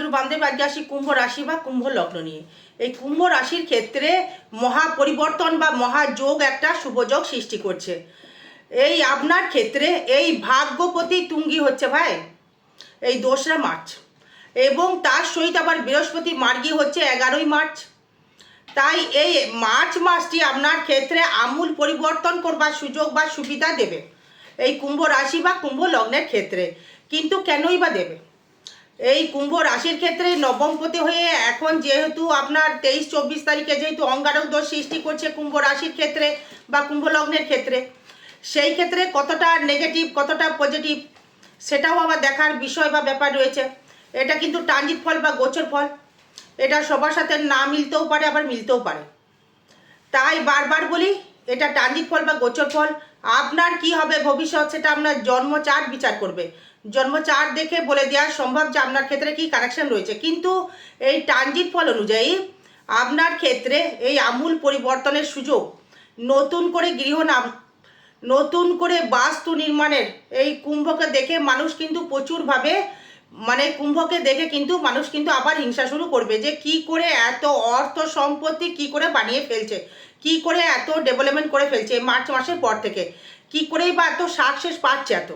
রাজগুরু বামদেব আজকে আসি কুম্ভ রাশি বা কুম্ভ লগ্ন নিয়ে। এই কুম্ভ রাশির ক্ষেত্রে মহা পরিবর্তন বা মহাযোগ একটা শুভযোগ সৃষ্টি করছে। এই আপনার ক্ষেত্রে এই ভাগ্যপতি তুঙ্গি হচ্ছে ভাই এই 2রা মার্চ, এবং তার সহিত আবার বৃহস্পতি মার্গী হচ্ছে 11ই মার্চ। তাই এই মার্চ মাসটি আপনার ক্ষেত্রে আমূল পরিবর্তন করবার সুযোগ বা সুবিধা দেবে এই কুম্ভ রাশি বা কুম্ভ লগ্নের ক্ষেত্রে। কিন্তু কেনই বা দেবে? এই কুম্ভ রাশির ক্ষেত্রে নবমপতি হয়ে এখন যেহেতু আপনার 23-24 তারিখে যেহেতু অঙ্গারক দোষ সৃষ্টি করছে কুম্ভ রাশির ক্ষেত্রে বা কুম্ভ লগ্নের ক্ষেত্রে, সেই ক্ষেত্রে কতটা নেগেটিভ কতটা পজিটিভ সেটাও আবার দেখার বিষয় বা ব্যাপার রয়েছে। এটা কিন্তু ট্রানজিট ফল বা গোচর ফল, এটা সবার সাথে না মিলতেও পারে আবার মিলতেও পারে। তাই বারবার বলি এটা ট্রানজিট ফল বা গোচর ফল। আপনার কি হবে ভবিষ্যৎ সেটা আপনার জন্ম চার্ট বিচার করবে। জন্ম চার্ট দেখে বলে দেওয়া সম্ভব যে আপনার ক্ষেত্রে কি কানেকশন রয়েছে, কিন্তু এই ট্রানজিট ফল অনুযায়ী আপনার ক্ষেত্রে এই আমূল পরিবর্তনের সুযোগ, নতুন করে নতুন করে বাস্তু নির্মাণের এই কুম্ভকে দেখে মানুষ কিন্তু প্রচুরভাবে কুম্ভকে দেখে কিন্তু মানুষ কিন্তু আবার হিংসা শুরু করবে যে কি করে এত অর্থ সম্পত্তি কি করে বানিয়ে ফেলছে, কি করে এত ডেভেলপমেন্ট করে ফেলছে মার্চ মাসের পর থেকে, কি করেই বা এত সাকসেস পাচ্ছে, এত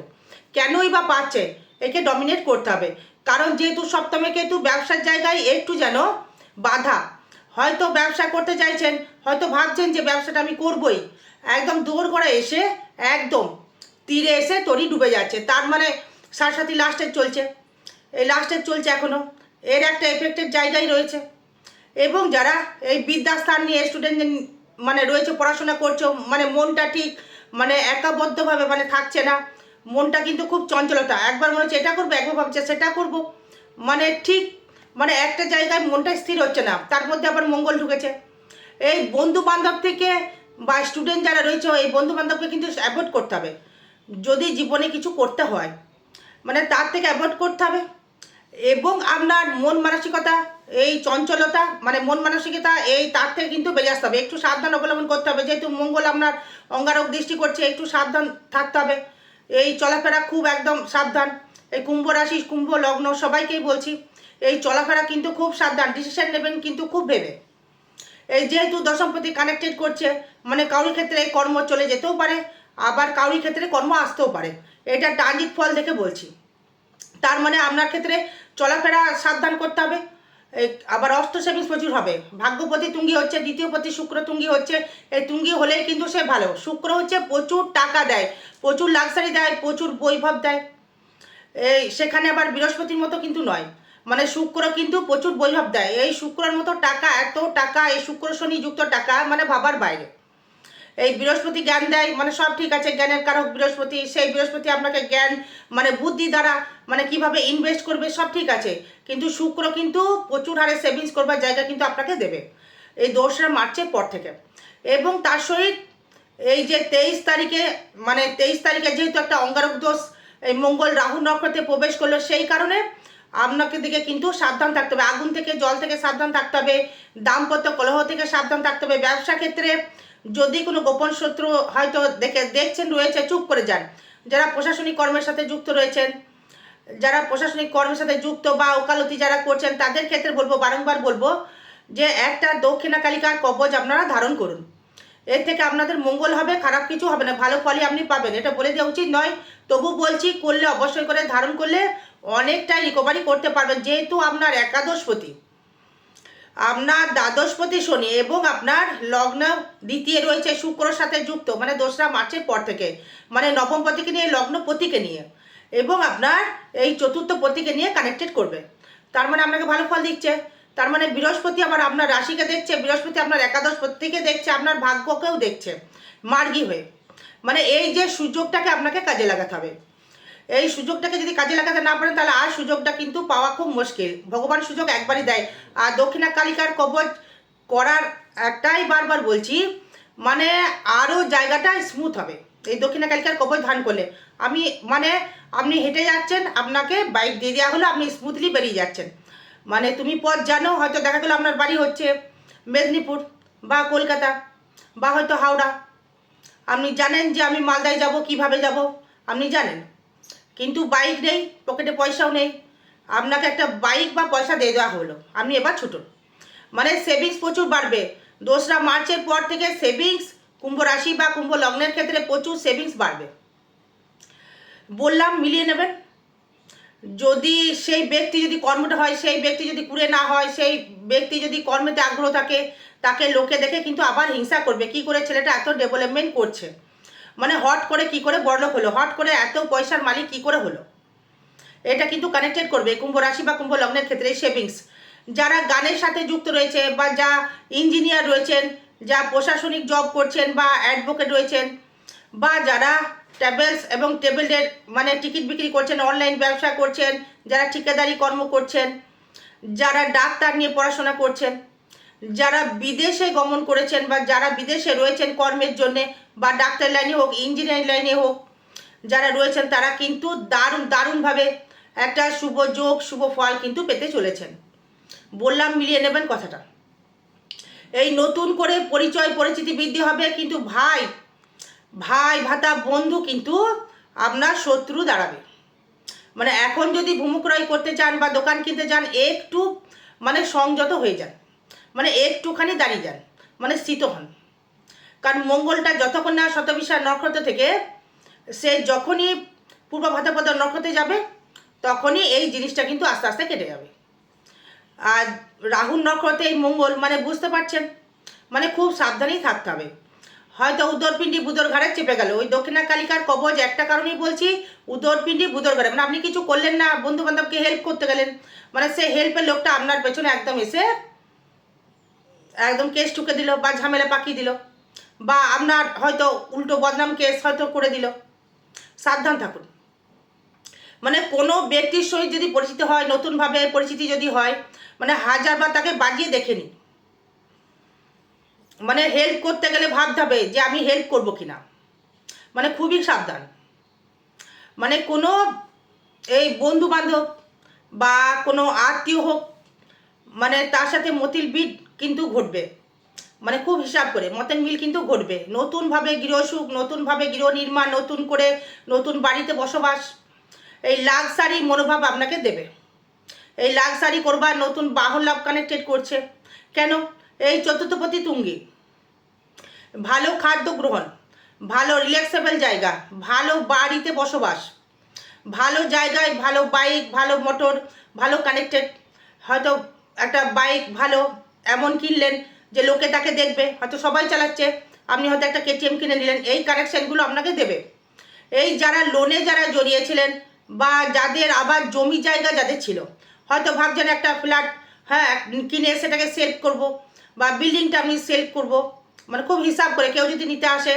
কেনই বা পাচ্ছে। একে ডমিনেট করতে হবে, কারণ যেহেতু সপ্তমে কেতু ব্যবসার জায়গায় একটু যেন বাধা। হয়তো ব্যবসা করতে চাইছেন, হয়তো ভাবছেন যে ব্যবসাটা আমি করবই, একদম দৌড় করে এসে একদম তীরে এসে তরি ডুবে যাচ্ছে। তার মানে সারসাথী লাস্টের চলছে, এই লাস্টের চলছে এখনও, এর একটা এফেক্টের জায়গায় রয়েছে। এবং যারা এই বিদ্যাস্থান নিয়ে স্টুডেন্ট রয়েছে, পড়াশোনা করছো, মনটা ঠিক একাবদ্ধভাবে থাকছে না, মনটা কিন্তু খুব চঞ্চলতা, একবার মনে হচ্ছে এটা করবো, একবার ভাবছে সেটা করবো, ঠিক একটা জায়গায় মনটা স্থির হচ্ছে না। তার মধ্যে আবার মঙ্গল ঢুকেছে। এই বন্ধু বান্ধব থেকে বা স্টুডেন্ট যারা রয়েছে এই বন্ধু বান্ধবকে কিন্তু অ্যাভয়েড করতে হবে যদি জীবনে কিছু করতে হয়, তার থেকে অ্যাভয়েড করতে হবে। এবং আপনার মন মানসিকতা এই চঞ্চলতা মন মানসিকতা এই তার থেকে কিন্তু বেরিয়ে আসতে হবে, একটু সাবধান অবলম্বন করতে হবে। যেহেতু মঙ্গল আপনার অঙ্গারক দৃষ্টি করছে, একটু সাবধান থাকতে হবে, এই চলাফেরা খুব একদম সাবধান। এই কুম্ভ রাশি কুম্ভ লগ্ন সবাইকেই বলছি এই চলাফেরা কিন্তু খুব সাবধান, ডিসিশন নেবেন কিন্তু খুব ভেবে। এই যেহেতু দশমপতি কানেক্টেড করছে কাউরি ক্ষেত্রে এই কর্ম চলে যেতেও পারে, আবার কাউরি ক্ষেত্রে কর্ম আসতেও পারে, এটা ট্রানজিট ফল দেখে বলছি। তার আপনার ক্ষেত্রে চলাফেরা সাবধান করতে হবে। আবার অস্ত সেভিংস প্রচুর হবে। ভাগ্যপতি তুঙ্গি হচ্ছে, দ্বিতীয়পতি শুক্র তুঙ্গি হচ্ছে, এই তুঙ্গি হলেই কিন্তু সে ভালো। শুক্র হচ্ছে প্রচুর টাকা দেয়, প্রচুর লাক্সারি দেয়, প্রচুর বৈভব দেয়। এই সেখানে আবার বৃহস্পতির মতো কিন্তু নয়, শুক্র কিন্তু প্রচুর বৈভব দেয়। এই শুক্রের মতো টাকা, এত টাকা, এই শুক্র শনি যুক্ত টাকা ভাবার বাইরে। এই বৃহস্পতি জ্ঞান দেয়, সব ঠিক আছে, জ্ঞানের কারক বৃহস্পতি, সেই বৃহস্পতি আপনাকে জ্ঞান বুদ্ধি দ্বারা কিভাবে ইনভেস্ট করবে সব ঠিক আছে, কিন্তু শুক্র কিন্তু প্রচুর হারে সেভিংস করবার জায়গা কিন্তু আপনাকে দেবে এই 2রা মার্চের পর থেকে। এবং তার সহিত এই যে 23 তারিখে 23 তারিখে যেহেতু একটা অঙ্গারক দোষ এই মঙ্গল রাহু নক্ষত্রে প্রবেশ করলো, সেই কারণে আপনাকে দিকে কিন্তু সাবধান থাকতে হবে। আগুন থেকে জল থেকে সাবধান থাকতে হবে, দাম্পত্য কলহ থেকে সাবধান থাকতে হবে। ব্যবসা ক্ষেত্রে যদি কোনো গোপন শত্রু হয়তো দেখছেন রয়েছে, চুপ করে যান। যারা প্রশাসনিক কর্মের সাথে যুক্ত রয়েছেন, যারা প্রশাসনিক কর্মের সাথে যুক্ত বা ওকালতি যারা করছেন, তাদের ক্ষেত্রে বলবো, বারংবার বলবো যে একটা দক্ষিণা কালিকার কবচ আপনারা ধারণ করুন। এর থেকে আপনাদের মঙ্গল হবে, খারাপ কিছু হবে না, ভালো ফলই আপনি পাবেন। এটা বলে দেওয়া উচিত নয়, তবু বলছি, করলে অবশ্যই করে ধারণ করলে অনেকটাই রিকভারি করতে পারবেন। যেহেতু আপনার একাদশপতি, আপনার দ্বাদশপতি শনি এবং আপনার লগ্ন দ্বিতীয় রয়েছে শুক্রর সাথে যুক্ত, 2রা মার্চের পর থেকে, নবমপতিকে নিয়ে, লগ্নপতিকে নিয়ে এবং আপনার এই চতুর্থ পতিকে নিয়ে কানেক্টেড করবে। তার আপনাকে ভালো ফল দিচ্ছে। তার বৃহস্পতি আবার আপনার রাশিকে দেখছে, বৃহস্পতি আপনার একাদশপতিকে দেখছে, আপনার ভাগ্যকেও দেখছে মার্গী হয়ে। এই যে সুযোগটাকে আপনাকে কাজে লাগাতে হবে। এই সুযোগটাকে যদি কাজে লাগাতে না পারেন তাহলে আর সুযোগটা কিন্তু পাওয়া খুব মুশকিল। ভগবান সুযোগ একবারই দেয়। আর দক্ষিণা কালিকার কবচ করার একটাই বারবার বলছি, আরও জায়গাটা স্মুথ হবে এই দক্ষিণা কালিকার কবচ ধারণ করলে। আমি আপনি হেঁটে যাচ্ছেন, আপনাকে বাইক দিয়ে দেওয়া হলো, আপনি স্মুথলি বেরিয়ে যাচ্ছেন। তুমি পথ জানো, হয়তো দেখা গেলো আপনার বাড়ি হচ্ছে মেদিনীপুর বা কলকাতা বা হয়তো হাওড়া, আপনি জানেন যে আমি মালদায় যাব, কিভাবে যাব আপনি জানেন, কিন্তু বাইক নেই, পকেটে পয়সাও নেই, আপনাকে একটা বাইক বা পয়সা দিয়ে দেওয়া হলো, আপনি এবার ছুটুন। মানে সেভিংস প্রচুর বাড়বে। 2রা মার্চের পর থেকে সেভিংস কুম্ভ রাশি বা কুম্ভ লগ্নের ক্ষেত্রে প্রচুর সেভিংস বাড়বে। বললাম মিলিয়ে নেবেন। যদি সেই ব্যক্তি যদি কর্মটা হয়, সেই ব্যক্তি যদি কুড়ে না হয়, সেই ব্যক্তি যদি কর্মেতে আগ্রহ থাকে, তাকে লোকে দেখে কিন্তু আবার হিংসা করবে, কি করে ছেলেটা এত ডেভেলপমেন্ট করছে, মানে হট করে কি করে বড়লোক হলো, হট করে এত পয়সার মালিক কি করে হলো। এটা কিন্তু কানেক্টেড করবে কুম্ভ রাশি বা কুম্ভ লগ্নের ক্ষেত্রে সেভিংস। যারা গানের সাথে যুক্ত রয়েছে বা যা ইঞ্জিনিয়ার রয়েছেন, যা প্রশাসনিক জব করছেন বা অ্যাডভোকেট রয়েছেন, বা যারা ট্রাভেলস এবং টেবিলের মানে টিকিট বিক্রি করছেন, অনলাইন ব্যবসা করছেন, যারা ঠিকাদারি কর্ম করছেন, যারা ডাক্তার নিয়ে পড়াশোনা করছেন, যারা বিদেশে গমন করেছেন বা যারা বিদেশে রয়েছেন কর্মের জন্যে, বা ডাক্তার লাইনে হোক, ইঞ্জিনিয়ারিং লাইনে হোক যারা রয়েছেন, তারা কিন্তু দারুণভাবে একটা শুভ যোগ, শুভ ফল কিন্তু পেতে চলেছেন। বললাম মিলিয়ে নেবেন কথাটা। এই নতুন করে পরিচয় পরিচিতি বৃদ্ধি হবে, কিন্তু ভাই ভাতা বন্ধু কিন্তু আপনার শত্রু দাঁড়াবে। মানে এখন যদি ভূমিক্রয় করতে চান বা দোকান কিনতে চান, একটু মানে সংযত হয়ে যান, মানে একটুখানি দাঁড়িয়ে যান, মানে স্থিত হন। কারণ মঙ্গলটা যতক্ষণ না শতবিশা নক্ষত্র থেকে সে যখনই পূর্ব ভাদ্রপদ নক্ষত্রে যাবে, তখনই এই জিনিসটা কিন্তু আস্তে আস্তে কেটে যাবে। আর রাহুর নক্ষত্রে এই মঙ্গল, মানে বুঝতে পারছেন, মানে খুব সাবধানেই থাকতে হবে। হয়তো উদরপিণ্ডি বুধর ঘাড়ে চেপে গেল, ওই দক্ষিণা কালিকার কবচ একটা কারণেই বলছি, উদরপিণ্ডি বুধর ঘাড়ে, মানে আপনি কিছু করলেন না, বন্ধু বান্ধবকে হেল্প করতে গেলেন, মানে সে হেল্পের লোকটা আপনার পেছনে একদম এসে একদম কেস ঠুকে দিল বা ঝামেলা পাকিয়ে দিল, বা আপনার হয়তো উল্টো বদনাম কেস হয়তো করে দিল। সাবধান থাকুন। মানে কোনো ব্যক্তির সহিত যদি পরিচিত হয়, নতুনভাবে পরিচিতি যদি হয়, মানে হাজারবার তাকে বাজিয়ে দেখে নিন। মানে হেল্প করতে গেলে ভাবতে হবে যে আমি হেল্প করবো কিনা, মানে খুবই সাবধান। মানে কোনো এই বন্ধু বান্ধব বা কোনো আত্মীয় হোক, মানে তার সাথে মতিল বিট কিন্তু ঘটবে, মানে খুব হিসাব করে মতের মিল কিন্তু ঘটবে। নতুনভাবে গৃহসুখ, নতুনভাবে গৃহ নির্মাণ, নতুন করে নতুন বাড়িতে বসবাস, এই লাক্সারি মনোভাব আপনাকে দেবে। এই লাক্সারি করবার নতুন বাহন লাভ কানেক্টেড করছে। কেন? এই চতুর্থপতি তুঙ্গি, ভালো খাদ্য গ্রহণ, ভালো রিল্যাক্সেবল জায়গা, ভালো বাড়িতে বসবাস, ভালো জায়গায় ভালো বাইক, ভালো মোটর, ভালো কানেক্টেড, হয়তো একটা বাইক ভালো এমন কিনলেন যে লোকে তাকে দেখবে, হয়তো সবাই চালাচ্ছে, আপনি হয়তো একটা কেটিএম কিনে নিলেন। এই কানেকশানগুলো আপনাকে দেবে। এই যারা লোনে যারা জড়িয়েছিলেন বা যাদের আবার জমি জায়গা যাদের ছিল, হয়তো ভাবছেন একটা ফ্ল্যাট হ্যাঁ কিনে সেটাকে সেল করব, বা বিল্ডিংটা আমি সেল করব, মানে খুব হিসাব করে কেউ যদি নিতে আসে,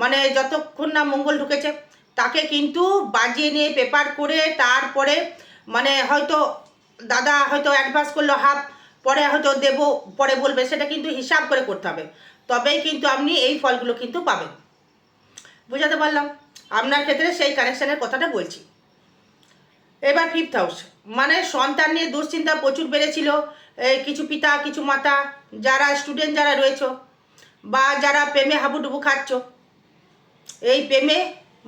মানে যতক্ষণ না মঙ্গল ঢুকেছে তাকে কিন্তু বাজিয়ে নিয়ে পেপার করে, তারপরে মানে হয়তো দাদা হয়তো অ্যাডভান্স করলো হাফ, পরে হয়তো দেবো, পরে বলবে, সেটা কিন্তু হিসাব করে করতে হবে, তবেই কিন্তু আপনি এই ফলগুলো কিন্তু পাবেন। বুঝাতে পারলাম? আপনার ক্ষেত্রে সেই কানেকশানের কথাটা বলছি। এবার 5th হাউস, মানে সন্তান নিয়ে দুশ্চিন্তা প্রচুর বেড়েছিল। কিছু পিতা কিছু মাতা, যারা স্টুডেন্ট যারা রয়েছে বা যারা প্রেমে হাবুডুবু খাচ্ছ, এই প্রেমে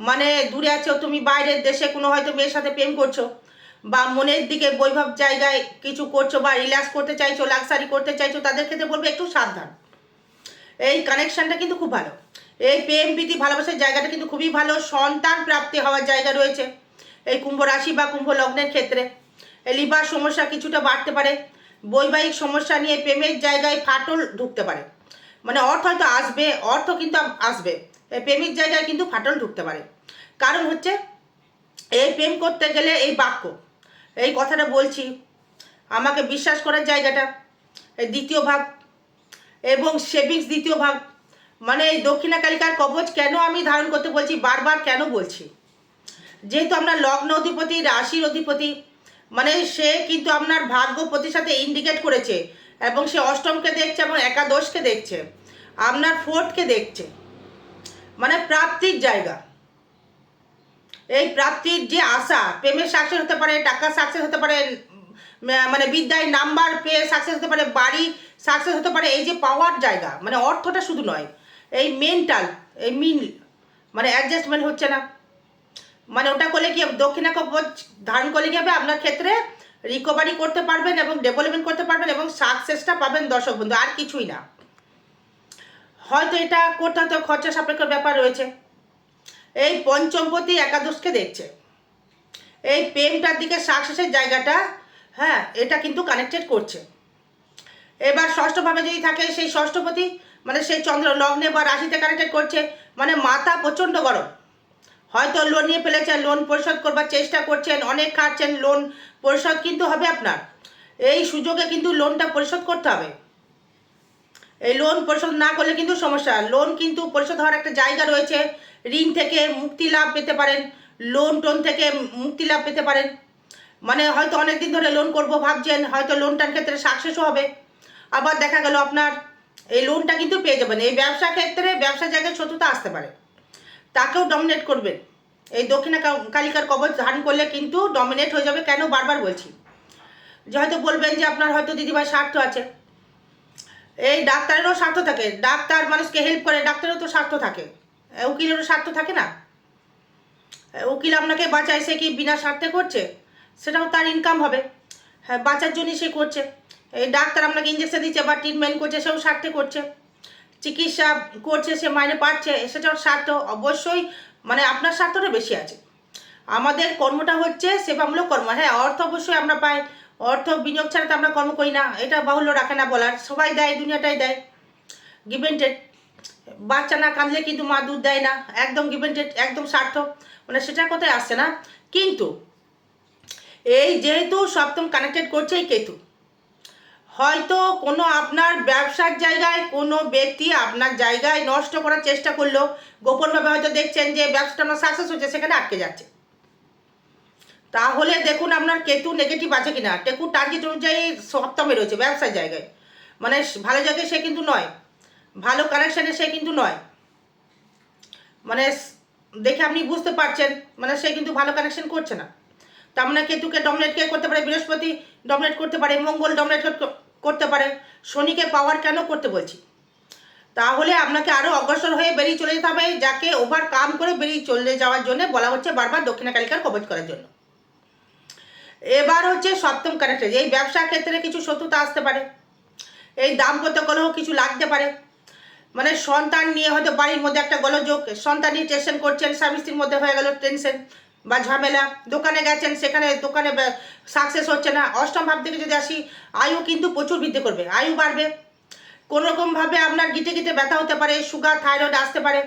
মানে দূরে আছো তুমি, বাইরের দেশে কোনো হয়তো মেয়ের সাথে প্রেম করছো, বা মনের দিকে বৈভব জায়গায় কিছু করছো, বা রিল্যাক্স করতে চাইছো, লাক্সারি করতে চাইছো, তাদের ক্ষেত্রে বলবো একটু সাবধান। এই কানেকশানটা কিন্তু খুব ভালো। এই প্রেম প্রীতি ভালোবাসার জায়গাটা কিন্তু খুবই ভালো। সন্তান প্রাপ্তি হওয়ার জায়গা রয়েছে এই কুম্ভ রাশি বা কুম্ভ লগ্নের ক্ষেত্রে। এই লিভার সমস্যা কিছুটা বাড়তে পারে, বৈবাহিক সমস্যা নিয়ে প্রেমের জায়গায় ফাটল ঢুকতে পারে, মানে অর্থ হয়তো আসবে, অর্থ কিন্তু আসবে, এই প্রেমিক জায়গায় কিন্তু ফাটল ঢুকতে পারে। কারণ হচ্ছে এই প্রেম করতে গেলে এই বাক্য, এই কথাটা বলছি, আমাকে বিশ্বাস করার জায়গাটা এই দ্বিতীয় ভাগ, এবং সেভিংস দ্বিতীয় ভাগ, মানে এই দক্ষিণা কালিকার কবচ কেন আমি ধারণ করতে বলছি, বারবার কেন বলছি, যেহেতু আপনার লগ্ন অধিপতি, রাশির অধিপতি, মানে সে কিন্তু আপনার ভাগ্যপতির সাথে ইন্ডিকেট করেছে, এবং সে অষ্টমকে দেখছে এবং একাদশকে দেখছে, আপনার 4th-কে দেখছে, মানে প্রাপ্তির জায়গা। এই প্রাপ্তির যে আশা, প্রেমের সাকসেস হতে পারে, টাকা সাকসেস হতে পারে, মানে বিদ্যায় নাম্বার পেয়ে সাকসেস হতে পারে, বাড়ি সাকসেস হতে পারে, এই যে পাওয়ার জায়গা, মানে অর্থটা শুধু নয়, এই মেন্টাল এই মানে অ্যাডজাস্টমেন্ট হচ্ছে না, মানে ওটা করলে কি দক্ষিণা কবচ ধারণ করলে কি হবে, আপনার ক্ষেত্রে রিকভারি করতে পারবেন এবং ডেভেলপমেন্ট করতে পারবেন এবং সাকসেসটা পাবেন দর্শক বন্ধু, আর কিছুই না। হয়তো এটা করতে হয়তো খরচা সাপেক্ষ ব্যাপার রয়েছে। এই পঞ্চমপতি একাদশকে দেখছে, এই প্রেমটার দিকে সাকসেসের জায়গাটা, হ্যাঁ, এটা কিন্তু কানেক্টেড করছে। এবার ষষ্ঠভাবে যদি থাকে, সেই ষষ্ঠপতি মানে সেই চন্দ্র লগ্নে বা রাশিতে কানেক্টেড করছে, মানে মাথা প্রচণ্ড গরম। হয়তো লোন নিয়ে ফেলেছেন, লোন পরিশোধ করবার চেষ্টা করছেন, অনেক খাটছেন, লোন পরিশোধ কিন্তু হবে আপনার। এই সুযোগে কিন্তু লোনটা পরিশোধ করতে হবে। এই লোন পরিশোধ না করলে কিন্তু সমস্যা। লোন কিন্তু পরিশোধ হওয়ার একটা জায়গা রয়েছে। ঋণ থেকে মুক্তি লাভ পেতে পারেন, লোন টোন থেকে মুক্তি লাভ পেতে পারেন। মানে হয়তো অনেক দিন ধরে লোন করব ভাবছেন, হয়তো লোনটার ক্ষেত্রে সাকসেসও হবে। আবার দেখা গেল আপনার এই লোনটা কিন্তু পেয়ে যাবেন। এই ব্যবসা ক্ষেত্রে ব্যবসা জায়গায় শত্রুতা আসতে পারে, তাকেও ডমিনেট করবেন। এই দক্ষিণা কালিকার কবচ ধারণ করলে কিন্তু ডমিনেট হয়ে যাবে। কেন বারবার বলছি, যে হয়তো বলবেন যে আপনার হয়তো দিদিভাই স্বার্থ আছে। এই ডাক্তারেরও স্বার্থ থাকে, ডাক্তার মানুষকে হেল্প করে, ডাক্তারেরও তো স্বার্থ থাকে, উকিলেরও স্বার্থ থাকে না। উকিল আপনাকে বাঁচায়, সে কি বিনা স্বার্থে করছে? সেটাও তার ইনকাম হবে, হ্যাঁ, বাঁচার জন্যই সে করছে। এই ডাক্তার আপনাকে ইঞ্জেকশন দিচ্ছে বা ট্রিটমেন্ট করছে, সেও স্বার্থে করছে। চিকিৎসা করছে, সে মাইনে পাচ্ছে, সেটাও স্বার্থ। অবশ্যই মানে আপনার স্বার্থটা বেশি আছে। আমাদের কর্মটা হচ্ছে সেবামূলক কর্ম। হ্যাঁ, অর্থ অবশ্যই আমরা পাই, অর্থ বিনিয়োগ ছাড়া তো আমরা কর্ম করি না, এটা বাহুল্য রাখে না বলার। সবাই দেয়, দুনিয়াটাই দেয়, গিভ এন্ড টেক। বাচ্চা না কাঁদলে কিন্তু মা দুধ দেয় না, একদম গিভ এন্ড টেক, একদম স্বার্থ, মানে সেটার কথাই আসছে না। কিন্তু এই যেহেতু সপ্তম কানেক্টেড করছে এই কেতু, হয়তো কোনো আপনার ব্যবসার জায়গায় কোনো ব্যক্তি আপনার জায়গায় নষ্ট করার চেষ্টা করলো, গোপনভাবে হয়তো দেখছেন যে ব্যবসাটা আমার সাকসেস হচ্ছে, সেখানে আটকে যাচ্ছে। তাহলে দেখুন আপনার কেতু নেগেটিভ আছে কিনা। কেতু টার্গেট অনুযায়ী সপ্তমে রয়েছে ব্যবসার জায়গায়, মানে ভালো জায়গায় সে কিন্তু নয়, ভালো কানেকশানে সে কিন্তু নয়। মানে দেখে আপনি বুঝতে পারছেন, মানে সে কিন্তু ভালো কানেকশন করছে না। তার মানে কেতুকে ডমিনেট কে করতে পারে? বৃহস্পতি ডমিনেট করতে পারে, মঙ্গল ডমিনেট করতে পারে। শনিকে পাওয়ার কেন করতে বলছি? তাহলে আপনাকে আরও অগ্রসর হয়ে বেরিয়ে চলে যেতে হবে, যাকে ওভারকাম করে বেরিয়ে চলে যাওয়ার জন্য বলা হচ্ছে বারবার দক্ষিণা কালিকার কবচ করার জন্য। এবার হচ্ছে সপ্তম কানেক্টেড। এই ব্যবসা ক্ষেত্রে কিছু শত্রুতা আসতে পারে, এই দাম্পত্য কলহ কিছু লাগতে পারে। মানে সন্তান নিয়ে হয়তো বাড়ির মধ্যে একটা গোলযোগ, সন্তান নিয়ে টেনশন করছেন, স্বামী স্ত্রীর মধ্যে হয়ে গেল টেনশন বা ঝামেলা। দোকানে গেছেন, সেখানে দোকানে সাকসেস হচ্ছে না। অষ্টম ভাব থেকে যদি আসি, আয়ু কিন্তু প্রচুর বৃদ্ধি করবে, আয়ু বাড়বে। কোনোরকমভাবে আপনার গিটে গিটে ব্যথা হতে পারে, সুগার থাইরয়েড আসতে পারে।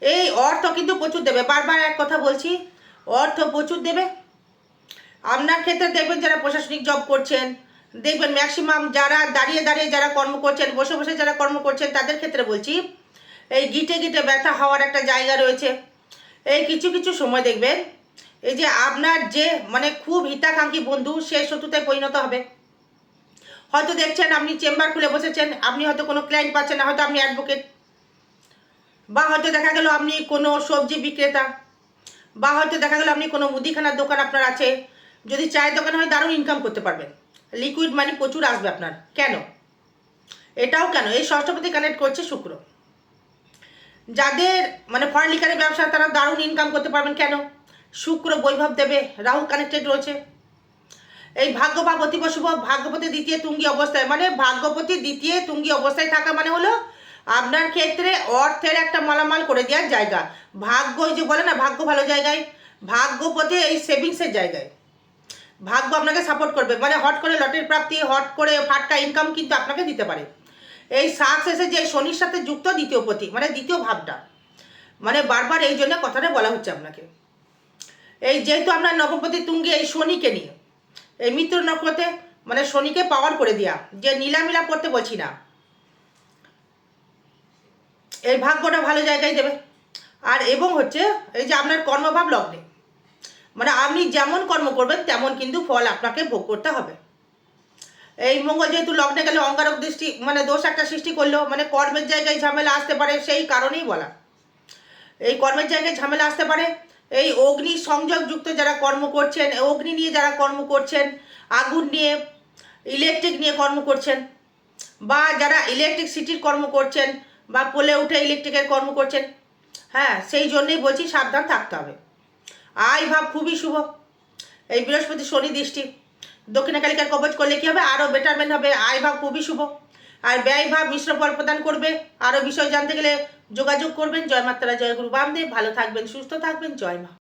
এই অর্থ কিন্তু প্রচুর দেবে, বারবার এক কথা বলছি, অর্থ প্রচুর দেবে। আপনার ক্ষেত্রে দেখবেন যারা প্রশাসনিক জব করছেন, দেখবেন ম্যাক্সিমাম যারা দাঁড়িয়ে দাঁড়িয়ে যারা কর্ম করছেন, বসে বসে যারা কর্ম করছেন, তাদের ক্ষেত্রে বলছি এই গিটে গিটে ব্যথা হওয়ার একটা জায়গা রয়েছে। এই কিছু কিছু সময় দেখবেন এই যে আপনার যে মানে খুব হিতাকাঙ্ক্ষী বন্ধু, সে শত্রুতায় পরিণত হবে। হয়তো দেখছেন আপনি চেম্বার খুলে বসেছেন, আপনি হয়তো কোনো ক্লায়েন্ট পাচ্ছেন না, হয়তো আপনি অ্যাডভোকেট, বা হয়তো দেখা গেল আপনি কোনো সবজি বিক্রেতা, বা হয়তো দেখা গেল আপনি কোনো মুদিখানার দোকান আপনার আছে। যদি চায়ের দোকান হয়, দারুণ ইনকাম করতে পারবেন, লিকুইড মানি প্রচুর আসবে আপনার। কেন? এটাও কেন? এই ষষ্ঠপতি কানেক্ট করছে শুক্র। যাদের মানে ফার্নিচারের ব্যবসা, তারা দারুণ ইনকাম করতে পারবেন। কেন? শুক্র বৈভব দেবে, রাহু কানেক্টেড রয়েছে। এই ভাগ্য বা অতীব শুভ, ভাগ্যপতি দ্বিতীয় তুঙ্গি অবস্থায়, মানে ভাগ্যপতি দ্বিতীয় তুঙ্গি অবস্থায় থাকা মানে হলো আপনার ক্ষেত্রে অর্থের একটা মালামাল করে দেওয়ার জায়গা। ভাগ্য, যে বলে না ভাগ্য ভালো জায়গায়, ভাগ্যপতি এই সেভিংসের জায়গায়। ভাগ্য আপনাকে সাপোর্ট করবে, মানে হট করে লটারি প্রাপ্তি, হট করে ফাটকা ইনকাম কিন্তু আপনাকে দিতে পারে। এই সাকসেসে যে শনির সাথে যুক্ত দ্বিতীয় পতি, মানে দ্বিতীয় ভাবটা, মানে বারবার এই জন্য কথাটা বলা হচ্ছে আপনাকে। এই যেহেতু আপনার নবপতি তুঙ্গে এই শনিকে নিয়ে, এই মিত্র নক্ষত্রে মানে শনিকে পাওয়ার করে দেওয়া, যে নীলামিলা করতে বলছি না, এই ভাগ্যটা ভালো জায়গায় দেবে। আর এবং হচ্ছে এই যে আপনার কর্মভাব লগ্নে, মানে আপনি যেমন কর্ম করবেন তেমন কিন্তু ফল আপনাকে ভোগ করতে হবে। এই মঙ্গল যেহেতু লগ্নে গেলে অঙ্গারক দৃষ্টি, মানে দোষ একটা সৃষ্টি করলো, মানে কর্মের জায়গায় ঝামেলা আসতে পারে, সেই কারণেই বলা। এই কর্মের জায়গায় ঝামেলা আসতে পারে। এই অগ্নি সংযোগযুক্ত যারা কর্ম করছেন, অগ্নি নিয়ে যারা কর্ম করছেন, আগুন নিয়ে, ইলেকট্রিক নিয়ে কর্ম করছেন, বা যারা ইলেকট্রিক সিটির কর্ম করছেন, বা পোলে উঠে ইলেকট্রিকের কর্ম করছেন, হ্যাঁ, সেই জন্যেই বলছি সাবধান থাকতে হবে। আয় ভাব খুবই শুভ, এই বৃহস্পতি শনি দৃষ্টি, দক্ষিণা কালিকার কবচ করলে কী হবে, আরও বেটারমেন্ট হবে, আয় ভাব খুবই শুভ, আর ব্যয় ভাব মিশ্র ফল প্রদান করবে। আরও বিষয় জানতে গেলে যোগাযোগ করবেন। জয় মাতারা, জয় গুরু বামদেব। ভালো থাকবেন, সুস্থ থাকবেন, জয় মা।